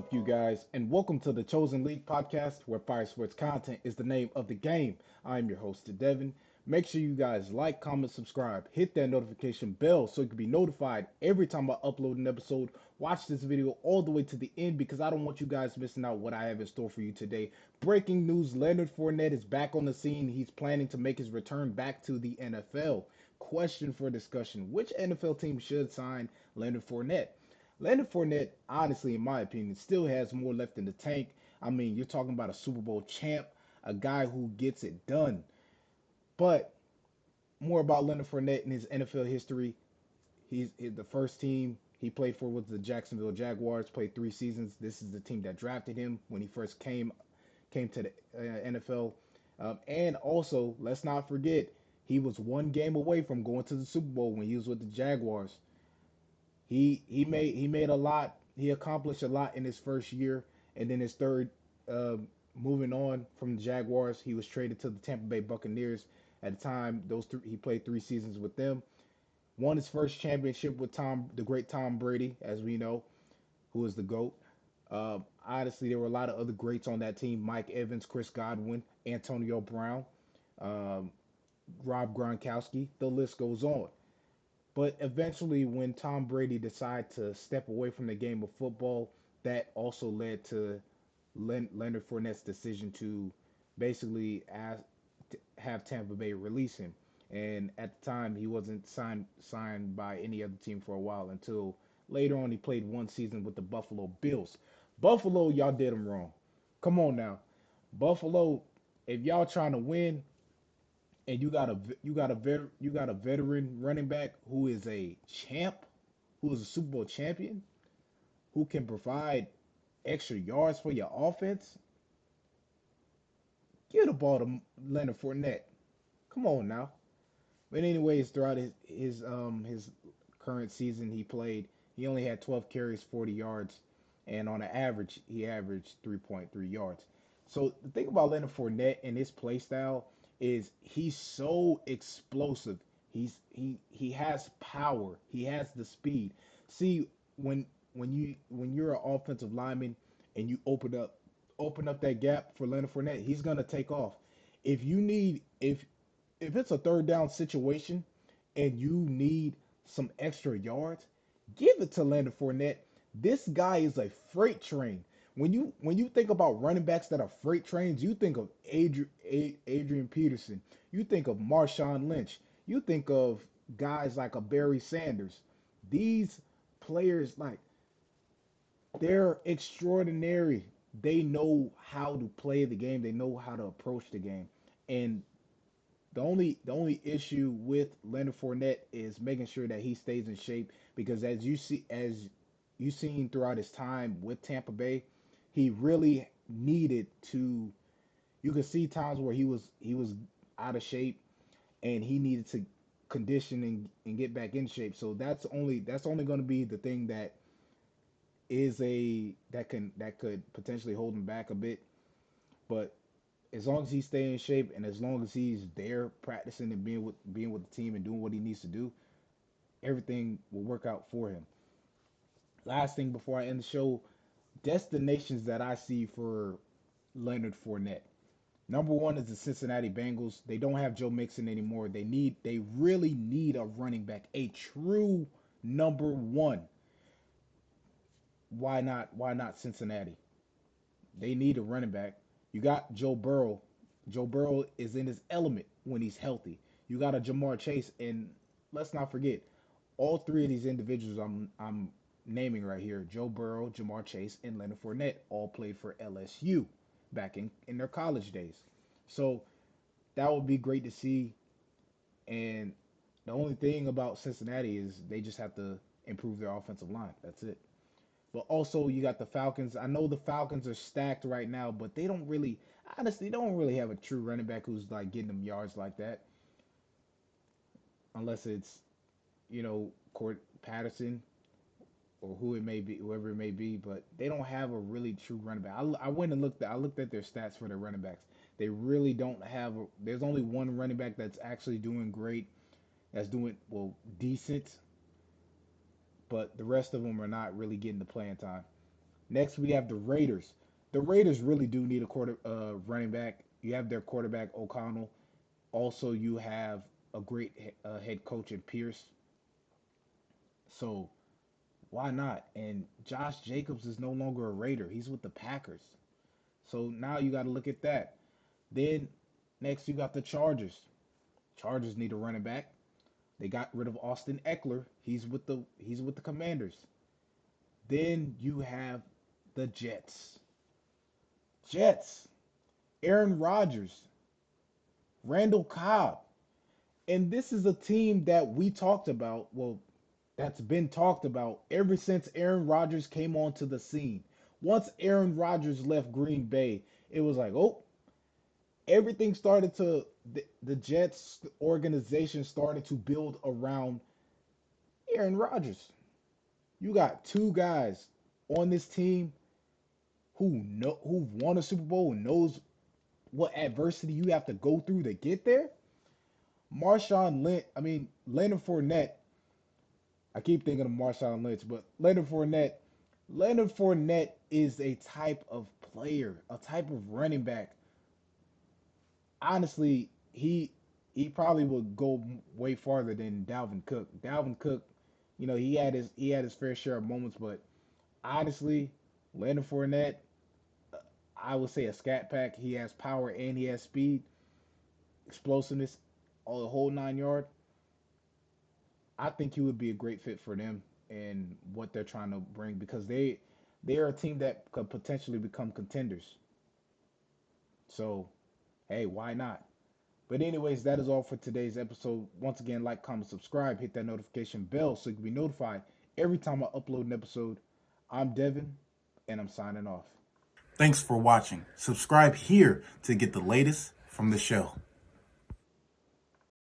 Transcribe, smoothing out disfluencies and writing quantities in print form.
up, you guys, and welcome to the Chosen League podcast where Fire Sports content is the name of the game. I'm your host, Devon. Make sure you guys like, comment, subscribe, hit that notification bell so you can be notified every time I upload an episode. Watch this video all the way to the end because I don't want you guys missing out what I have in store for you today. Breaking news, Leonard Fournette is back on the scene. He's planning to make his return back to the NFL. Question for discussion: which NFL team should sign Leonard Fournette? Leonard Fournette, honestly, in my opinion, still has more left in the tank. I mean, you're talking about a Super Bowl champ, a guy who gets it done. But more about Leonard Fournette and his NFL history. The first team he played for was the Jacksonville Jaguars. Played 3 seasons. This is the team that drafted him when he first came to the NFL. And also, let's not forget, he was one game away from going to the Super Bowl when he was with the Jaguars. He made a lot. He accomplished a lot in his first year, and then his third, uh, moving on from the Jaguars, he was traded to the Tampa Bay Buccaneers. At the time, he played 3 seasons with them. Won his first championship with the great Tom Brady, as we know, who is the GOAT. Honestly, there were a lot of other greats on that team: Mike Evans, Chris Godwin, Antonio Brown, um, Rob Gronkowski. The list goes on. But eventually, when Tom Brady decided to step away from the game of football, that also led to Leonard Fournette's decision to basically have Tampa Bay release him. And at the time, he wasn't signed by any other team for a while until later on he played 1 season with the Buffalo Bills. Buffalo, y'all did him wrong. Come on now, Buffalo. If y'all trying to win, and you got a veteran running back who is a champ, who is a Super Bowl champion, who can provide extra yards for your offense, give the ball to Leonard Fournette. Come on now. But anyways, throughout his current season he played, he only had 12 carries, 40 yards, and on an average, he averaged 3.3 yards. So the thing about Leonard Fournette and his play style is he's so explosive. He has power. He has the speed. See, when when you're an offensive lineman and you open up that gap for Leonard Fournette, he's gonna take off. If you need if it's a third down situation and you need some extra yards, give it to Leonard Fournette. This guy is a freight train. When you think about running backs that are freight trains, you think of Adrian Peterson, you think of Marshawn Lynch, you think of guys like a Barry Sanders. These players, like, they're extraordinary. They know how to play the game. They know how to approach the game. And the only issue with Leonard Fournette is making sure that he stays in shape because as you seen throughout his time with Tampa Bay, he really needed to. You could see times where he was out of shape and he needed to condition and get back in shape. So that's only going to be the thing that could potentially hold him back a bit. But as long as he stays in shape and as long as he's there practicing and being with the team and doing what he needs to do, everything will work out for him. Last thing before I end the show, destinations that I see for Leonard Fournette. Number one is the Cincinnati Bengals. They don't have Joe Mixon anymore. They really need a running back, a true number one. Why not Cincinnati? They need a running back. You got Joe Burrow. Joe Burrow is in his element when he's healthy. You got a Jamar Chase, and let's not forget, all three of these individuals I'm naming right here, Joe Burrow, Jamar Chase, and Leonard Fournette, all played for LSU back in their college days. So that would be great to see. And the only thing about Cincinnati is they just have to improve their offensive line. That's it. But also you got the Falcons. I know the Falcons are stacked right now, but they don't really, honestly, they don't really have a true running back who's like getting them yards like that, unless it's Court Patterson or whoever it may be. But they don't have a really true running back. I went and looked at their stats for their running backs. They really don't have. There's only one running back that's actually doing great, that's doing well decent, but the rest of them are not really getting the playing time. Next, we have the Raiders. The Raiders really do need a running back. You have their quarterback O'Connell. Also, you have a great head coach in Pierce. So why not? And Josh Jacobs is no longer a Raider. He's with the Packers. So now you got to look at that. Then next you got the Chargers. Chargers need a running back. They got rid of Austin Eckler. He's with the Commanders. Then you have the Jets. Jets. Aaron Rodgers, Randall Cobb. And this is a team that we talked about. Well, that's been talked about ever since Aaron Rodgers came onto the scene. Once Aaron Rodgers left Green Bay, it was like, oh, everything started to the Jets organization started to build around Aaron Rodgers. You got two guys on this team who won a Super Bowl and knows what adversity you have to go through to get there. Leonard Fournette. I keep thinking of Marshawn Lynch, but Leonard Fournette. Leonard Fournette is a type of player, a type of running back. Honestly, he probably would go way farther than Dalvin Cook. Dalvin Cook, he had his fair share of moments, but honestly, Leonard Fournette, I would say a scat pack. He has power and he has speed, explosiveness, all the whole 9 yard. I think he would be a great fit for them and what they're trying to bring because they are a team that could potentially become contenders. So, hey, why not? But anyways, that is all for today's episode. Once again, like, comment, subscribe, hit that notification bell so you can be notified every time I upload an episode. I'm Devon, and I'm signing off. Thanks for watching. Subscribe here to get the latest from the show.